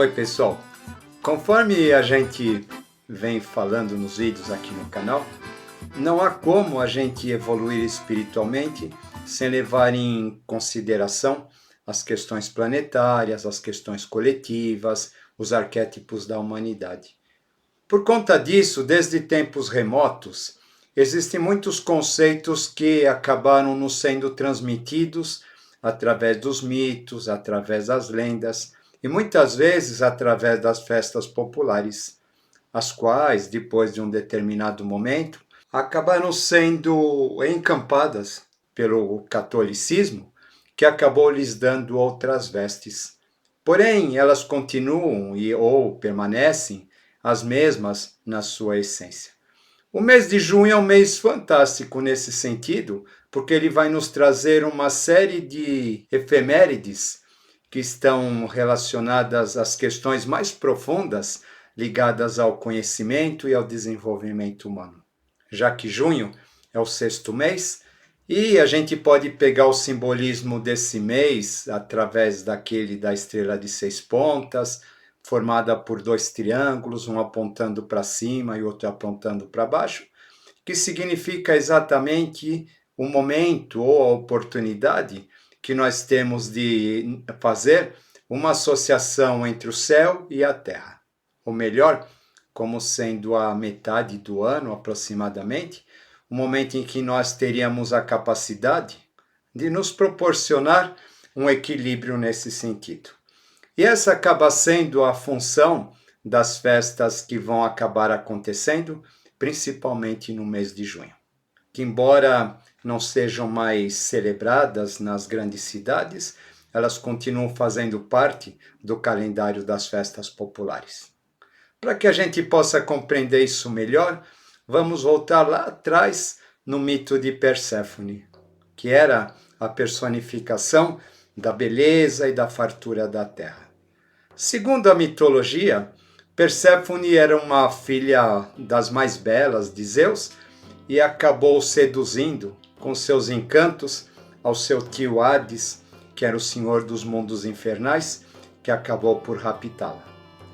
Oi pessoal, conforme a gente vem falando nos vídeos aqui no canal, não há como a gente evoluir espiritualmente sem levar em consideração as questões planetárias, as questões coletivas, os arquétipos da humanidade. Por conta disso, desde tempos remotos, existem muitos conceitos que acabaram nos sendo transmitidos através dos mitos, através das lendas e muitas vezes através das festas populares, as quais, depois de um determinado momento, acabaram sendo encampadas pelo catolicismo, que acabou lhes dando outras vestes. Porém, elas continuam ou permanecem as mesmas na sua essência. O mês de junho é um mês fantástico nesse sentido, porque ele vai nos trazer uma série de efemérides que estão relacionadas às questões mais profundas ligadas ao conhecimento e ao desenvolvimento humano. Já que junho é o 6º mês, e a gente pode pegar o simbolismo desse mês através daquele da estrela de 6 pontas, formada por 2 triângulos, um apontando para cima e outro apontando para baixo, que significa exatamente o momento ou a oportunidade que nós temos de fazer uma associação entre o céu e a terra. Ou melhor, como sendo a metade do ano aproximadamente, o momento em que nós teríamos a capacidade de nos proporcionar um equilíbrio nesse sentido. E essa acaba sendo a função das festas que vão acabar acontecendo, principalmente no mês de junho. Que embora não sejam mais celebradas nas grandes cidades, elas continuam fazendo parte do calendário das festas populares. Para que a gente possa compreender isso melhor, vamos voltar lá atrás no mito de Perséfone, que era a personificação da beleza e da fartura da terra. Segundo a mitologia, Perséfone era uma filha das mais belas de Zeus e acabou seduzindo com seus encantos ao seu tio Hades, que era o senhor dos mundos infernais, que acabou por raptá-la.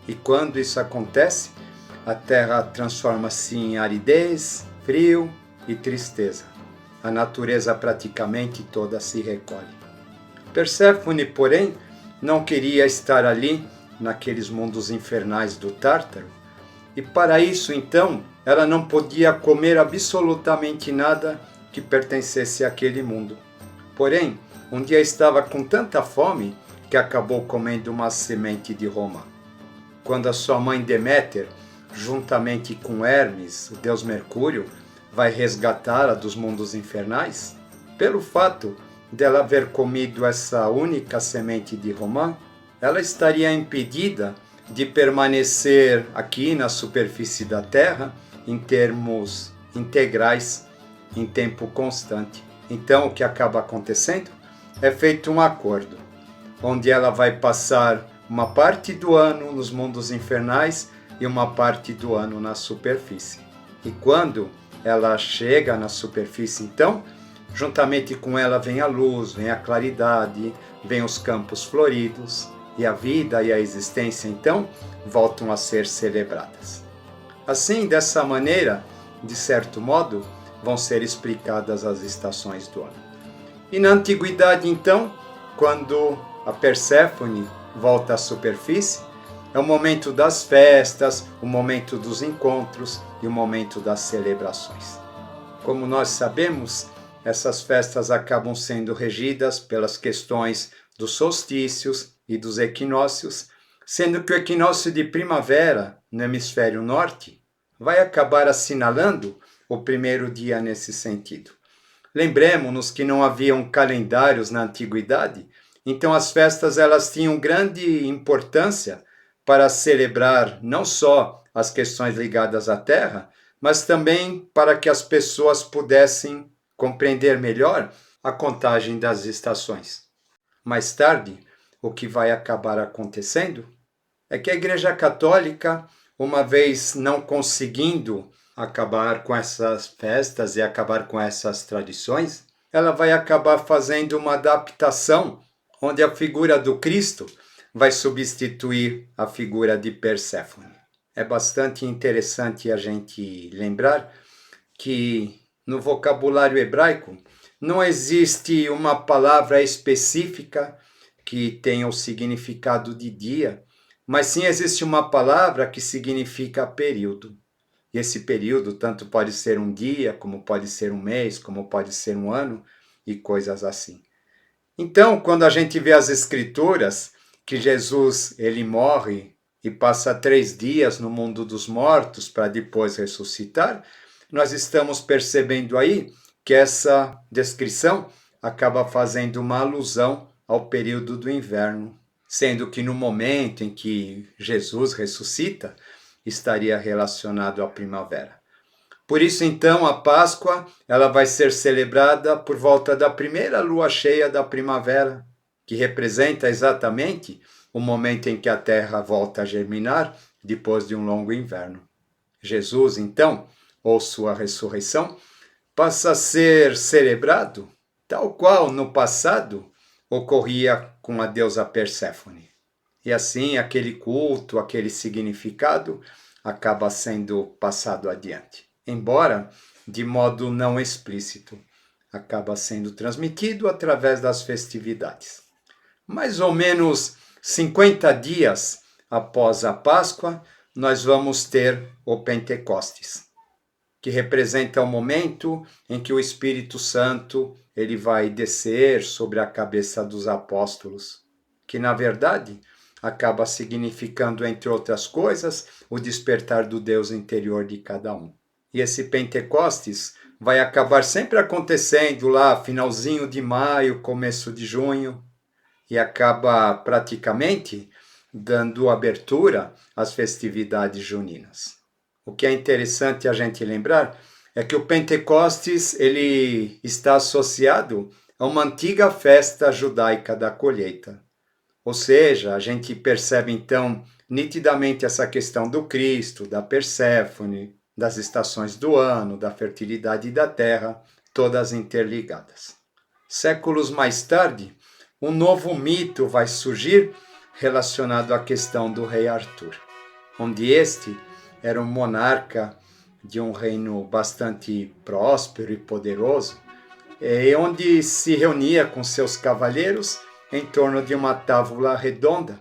E quando isso acontece, a terra transforma-se em aridez, frio e tristeza. A natureza praticamente toda se recolhe. Perséfone, porém, não queria estar ali naqueles mundos infernais do Tártaro, e para isso, então, ela não podia comer absolutamente nada que pertencesse àquele mundo. Porém, um dia estava com tanta fome que acabou comendo uma semente de romã. Quando a sua mãe Deméter, juntamente com Hermes, o deus Mercúrio, vai resgatá-la dos mundos infernais, pelo fato dela haver comido essa única semente de romã, ela estaria impedida de permanecer aqui na superfície da Terra em termos integrais, em tempo constante. Então, o que acaba acontecendo? É feito um acordo, onde ela vai passar uma parte do ano nos mundos infernais e uma parte do ano na superfície. E quando ela chega na superfície, então, juntamente com ela vem a luz, vem a claridade, vem os campos floridos, e a vida e a existência, então, voltam a ser celebradas. Assim, dessa maneira, de certo modo, vão ser explicadas as estações do ano. E na antiguidade, então, quando a Perséfone volta à superfície, é o momento das festas, o momento dos encontros e o momento das celebrações. Como nós sabemos, essas festas acabam sendo regidas pelas questões dos solstícios e dos equinócios, sendo que o equinócio de primavera, no hemisfério norte, vai acabar assinalando o primeiro dia nesse sentido. Lembremos-nos que não haviam calendários na antiguidade, então as festas elas tinham grande importância para celebrar não só as questões ligadas à terra, mas também para que as pessoas pudessem compreender melhor a contagem das estações. Mais tarde, o que vai acabar acontecendo é que a Igreja Católica, uma vez não conseguindo acabar com essas festas e acabar com essas tradições, ela vai acabar fazendo uma adaptação onde a figura do Cristo vai substituir a figura de Perséfone. É bastante interessante a gente lembrar que no vocabulário hebraico não existe uma palavra específica que tenha o significado de dia, mas sim existe uma palavra que significa período. E esse período tanto pode ser um dia, como pode ser um mês, como pode ser um ano e coisas assim. Então, quando a gente vê as escrituras que Jesus ele morre e passa 3 dias no mundo dos mortos para depois ressuscitar, nós estamos percebendo aí que essa descrição acaba fazendo uma alusão ao período do inverno, sendo que no momento em que Jesus ressuscita, estaria relacionado à primavera. Por isso, então, a Páscoa ela vai ser celebrada por volta da primeira lua cheia da primavera, que representa exatamente o momento em que a terra volta a germinar depois de um longo inverno. Jesus, então, ou sua ressurreição, passa a ser celebrado tal qual no passado ocorria com a deusa Perséfone. E assim, aquele culto, aquele significado acaba sendo passado adiante. Embora de modo não explícito, acaba sendo transmitido através das festividades. Mais ou menos 50 dias após a Páscoa, nós vamos ter o Pentecostes, que representa o momento em que o Espírito Santo ele vai descer sobre a cabeça dos apóstolos, que na verdade acaba significando, entre outras coisas, o despertar do Deus interior de cada um. E esse Pentecostes vai acabar sempre acontecendo lá, finalzinho de maio, começo de junho, e acaba praticamente dando abertura às festividades juninas. O que é interessante a gente lembrar é que o Pentecostes ele está associado a uma antiga festa judaica da colheita. Ou seja, a gente percebe então nitidamente essa questão do Cristo, da Perséfone, das estações do ano, da fertilidade da terra, todas interligadas. Séculos mais tarde, um novo mito vai surgir relacionado à questão do rei Arthur, onde este era um monarca de um reino bastante próspero e poderoso, onde se reunia com seus cavaleiros em torno de uma tábua redonda,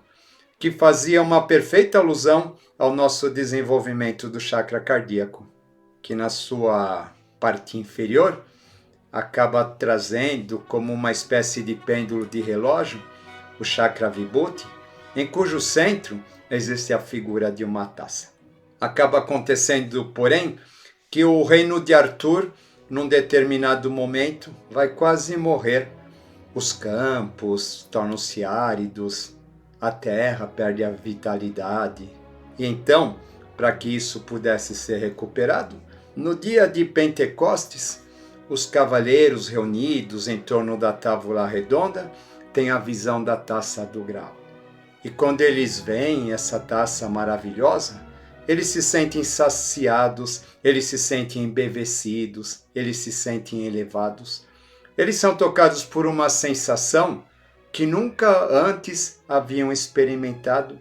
que fazia uma perfeita alusão ao nosso desenvolvimento do chakra cardíaco, que na sua parte inferior acaba trazendo como uma espécie de pêndulo de relógio o chakra vibhuti, em cujo centro existe a figura de uma taça. Acaba acontecendo, porém, que o reino de Arthur, num determinado momento, vai quase morrer. Os campos tornam-se áridos, a terra perde a vitalidade. E então, para que isso pudesse ser recuperado, no dia de Pentecostes, os cavaleiros reunidos em torno da tábua redonda têm a visão da taça do grau. E quando eles veem essa taça maravilhosa, eles se sentem saciados, eles se sentem embevecidos, eles se sentem elevados. Eles são tocados por uma sensação que nunca antes haviam experimentado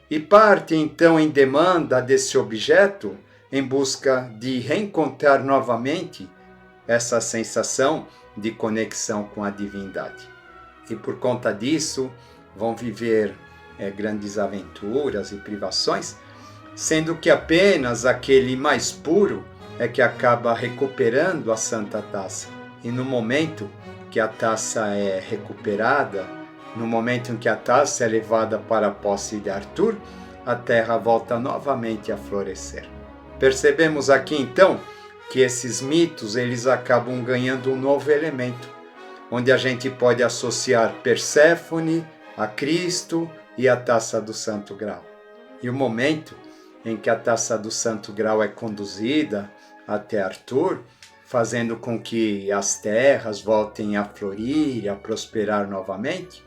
e partem então em demanda desse objeto em busca de reencontrar novamente essa sensação de conexão com a divindade. E por conta disso vão viver grandes aventuras e privações, sendo que apenas aquele mais puro é que acaba recuperando a santa taça. E no momento que a taça é recuperada, no momento em que a taça é levada para a posse de Arthur, a terra volta novamente a florescer. Percebemos aqui então que esses mitos eles acabam ganhando um novo elemento, onde a gente pode associar Perséfone a Cristo e a taça do Santo Grau. E o momento em que a taça do Santo Grau é conduzida até Arthur, fazendo com que as terras voltem a florir e a prosperar novamente,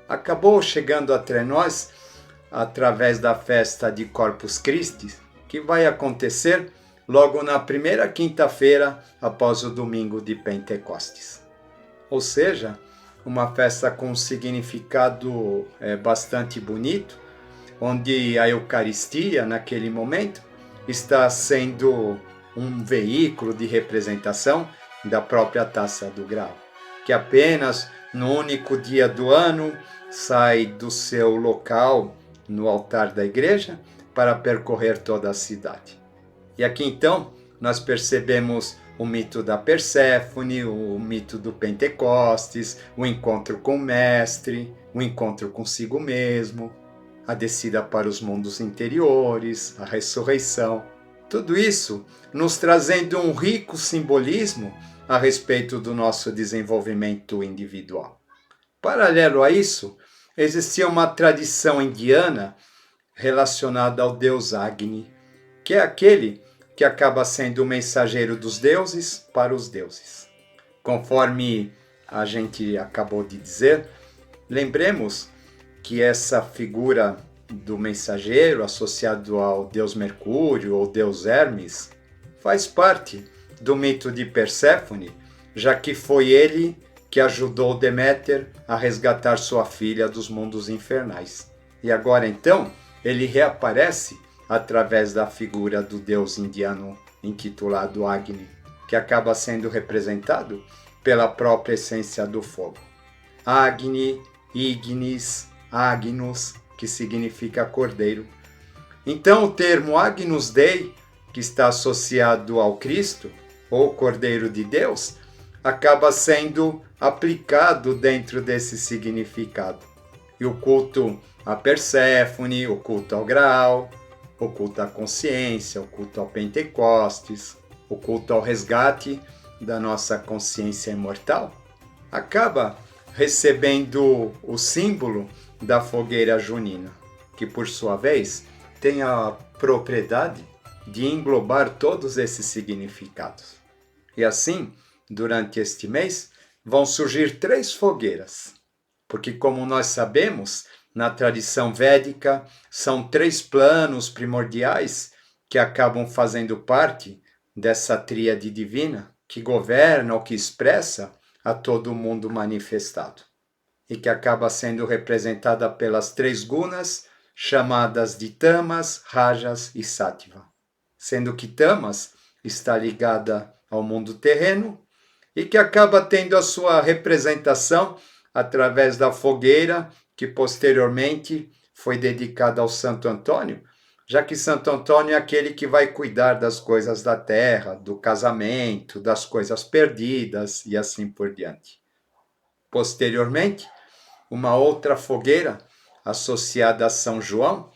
acabou chegando até nós através da festa de Corpus Christi, que vai acontecer logo na primeira quinta-feira após o domingo de Pentecostes. Ou seja, uma festa com um significado bastante bonito, onde a Eucaristia, naquele momento, está sendo um veículo de representação da própria taça do grau, que apenas no único dia do ano sai do seu local no altar da igreja para percorrer toda a cidade. E aqui então nós percebemos o mito da Perséfone, o mito do Pentecostes, o encontro com o Mestre, o encontro consigo mesmo, a descida para os mundos interiores, a ressurreição. Tudo isso nos trazendo um rico simbolismo a respeito do nosso desenvolvimento individual. Paralelo a isso, existia uma tradição indiana relacionada ao deus Agni, que é aquele que acaba sendo o mensageiro dos deuses para os deuses. Conforme a gente acabou de dizer, lembremos que essa figura do mensageiro associado ao deus Mercúrio ou deus Hermes faz parte do mito de Perséfone, já que foi ele que ajudou Deméter a resgatar sua filha dos mundos infernais. E agora então, ele reaparece através da figura do deus indiano intitulado Agni, que acaba sendo representado pela própria essência do fogo. Agni, Ignis, Agnus, que significa cordeiro. Então o termo Agnus Dei, que está associado ao Cristo, ou Cordeiro de Deus, acaba sendo aplicado dentro desse significado. E o culto a Perséfone, o culto ao Graal, o culto à consciência, o culto ao Pentecostes, o culto ao resgate da nossa consciência imortal, acaba recebendo o símbolo da fogueira junina, que por sua vez tem a propriedade de englobar todos esses significados. E assim, durante este mês, vão surgir 3 fogueiras, porque como nós sabemos, na tradição védica, são 3 planos primordiais que acabam fazendo parte dessa tríade divina que governa ou que expressa a todo o mundo manifestado e que acaba sendo representada pelas 3 gunas chamadas de Tamas, Rajas e Sattva, sendo que Tamas está ligada ao mundo terreno e que acaba tendo a sua representação através da fogueira que posteriormente foi dedicada ao Santo Antônio, já que Santo Antônio é aquele que vai cuidar das coisas da terra, do casamento, das coisas perdidas e assim por diante. Posteriormente, uma outra fogueira associada a São João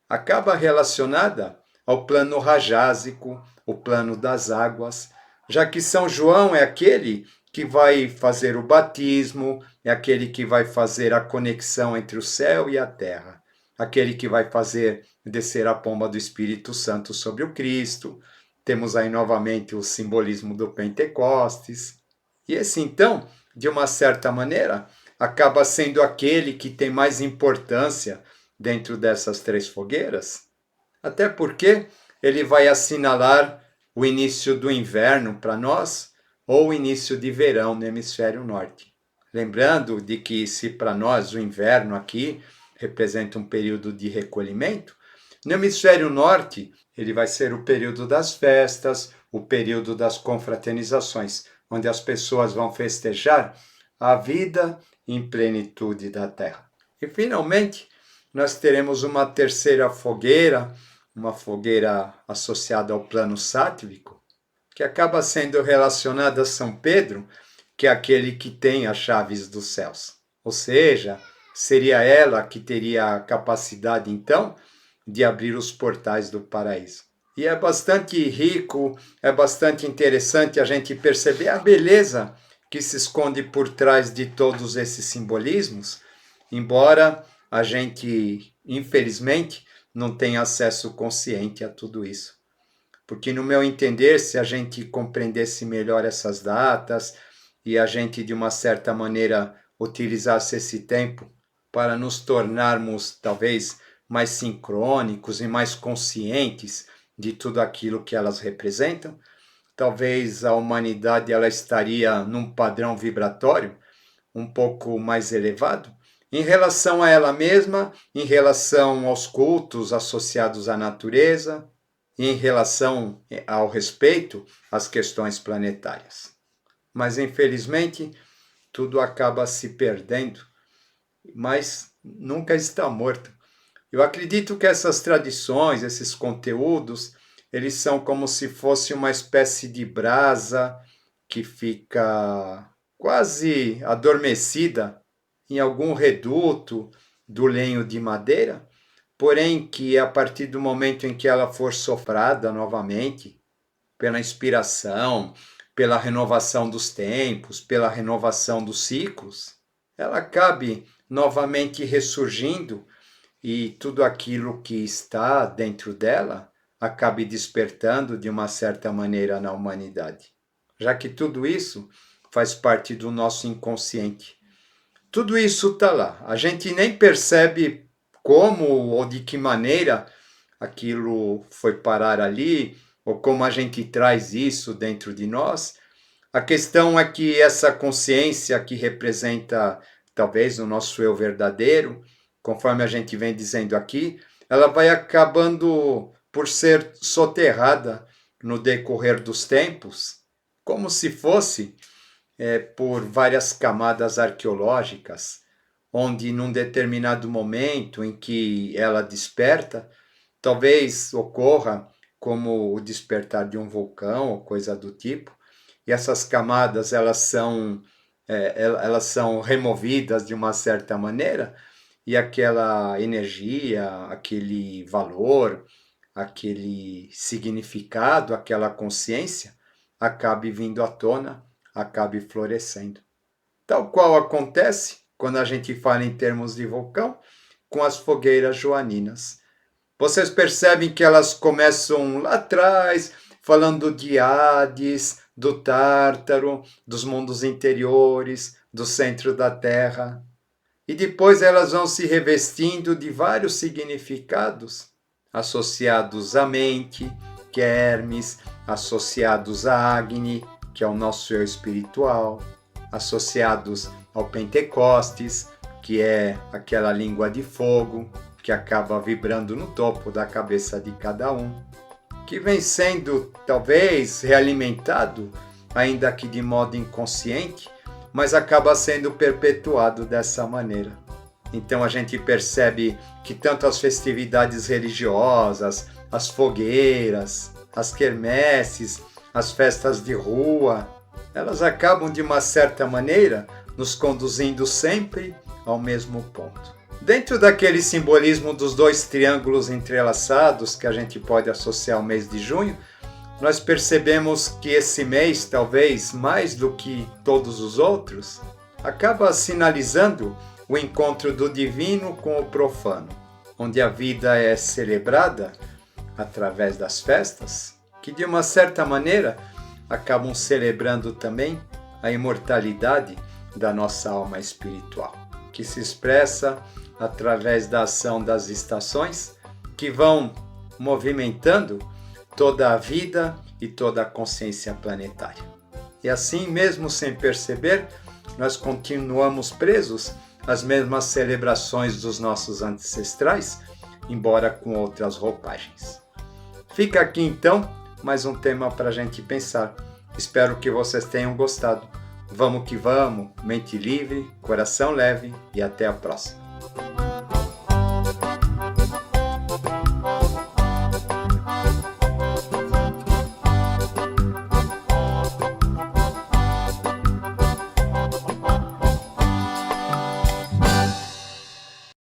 acaba relacionada ao plano rajásico, o plano das águas, já que São João é aquele que vai fazer o batismo, é aquele que vai fazer a conexão entre o céu e a terra, aquele que vai fazer descer a pomba do Espírito Santo sobre o Cristo. Temos aí novamente o simbolismo do Pentecostes. E esse, então, de uma certa maneira, acaba sendo aquele que tem mais importância dentro dessas 3 fogueiras, até porque ele vai assinalar o início do inverno para nós, ou o início de verão no hemisfério norte. Lembrando de que se para nós o inverno aqui representa um período de recolhimento, no hemisfério norte ele vai ser o período das festas, o período das confraternizações, onde as pessoas vão festejar a vida em plenitude da terra. E finalmente nós teremos uma terceira fogueira, uma fogueira associada ao plano sátvico, que acaba sendo relacionada a São Pedro, que é aquele que tem as chaves dos céus. Ou seja, seria ela que teria a capacidade, então, de abrir os portais do paraíso. E é bastante rico, é bastante interessante a gente perceber a beleza que se esconde por trás de todos esses simbolismos, embora a gente, infelizmente, não tenha acesso consciente a tudo isso. Porque, no meu entender, se a gente compreendesse melhor essas datas e a gente, de uma certa maneira, utilizasse esse tempo para nos tornarmos, talvez, mais sincrônicos e mais conscientes de tudo aquilo que elas representam, talvez a humanidade ela estaria num padrão vibratório um pouco mais elevado em relação a ela mesma, em relação aos cultos associados à natureza, e em relação ao respeito às questões planetárias. Mas, infelizmente, tudo acaba se perdendo, mas nunca está morto. Eu acredito que essas tradições, esses conteúdos, eles são como se fosse uma espécie de brasa que fica quase adormecida em algum reduto do lenho de madeira, porém que a partir do momento em que ela for soprada novamente, pela inspiração, pela renovação dos tempos, pela renovação dos ciclos, ela acabe novamente ressurgindo e tudo aquilo que está dentro dela acabe despertando de uma certa maneira na humanidade. Já que tudo isso faz parte do nosso inconsciente. Tudo isso está lá. A gente nem percebe como ou de que maneira aquilo foi parar ali, ou como a gente traz isso dentro de nós. A questão é que essa consciência que representa talvez o nosso eu verdadeiro, conforme a gente vem dizendo aqui, ela vai acabando por ser soterrada no decorrer dos tempos, como se fosse por várias camadas arqueológicas, onde num determinado momento em que ela desperta, talvez ocorra como o despertar de um vulcão ou coisa do tipo, e essas camadas elas são removidas de uma certa maneira, e aquela energia, aquele valor, aquele significado, aquela consciência acabe vindo à tona, acabe florescendo. Tal qual acontece quando a gente fala em termos de vulcão, com as fogueiras joaninas. Vocês percebem que elas começam lá atrás, falando de Hades, do Tártaro, dos mundos interiores, do centro da Terra. E depois elas vão se revestindo de vários significados associados à mente, que é Hermes, associados a Agni, que é o nosso eu espiritual, associados ao Pentecostes, que é aquela língua de fogo que acaba vibrando no topo da cabeça de cada um, que vem sendo talvez realimentado, ainda que de modo inconsciente, mas acaba sendo perpetuado dessa maneira. Então a gente percebe que tanto as festividades religiosas, as fogueiras, as quermesses, as festas de rua, elas acabam de uma certa maneira nos conduzindo sempre ao mesmo ponto. Dentro daquele simbolismo dos dois triângulos entrelaçados que a gente pode associar ao mês de junho, nós percebemos que esse mês, talvez mais do que todos os outros, acaba sinalizando o encontro do divino com o profano, onde a vida é celebrada através das festas, que de uma certa maneira acabam celebrando também a imortalidade da nossa alma espiritual, que se expressa através da ação das estações, que vão movimentando toda a vida e toda a consciência planetária. E assim, mesmo sem perceber, nós continuamos presos às mesmas celebrações dos nossos ancestrais, embora com outras roupagens. Fica aqui então mais um tema para a gente pensar. Espero que vocês tenham gostado. Vamos que vamos, mente livre, coração leve e até a próxima.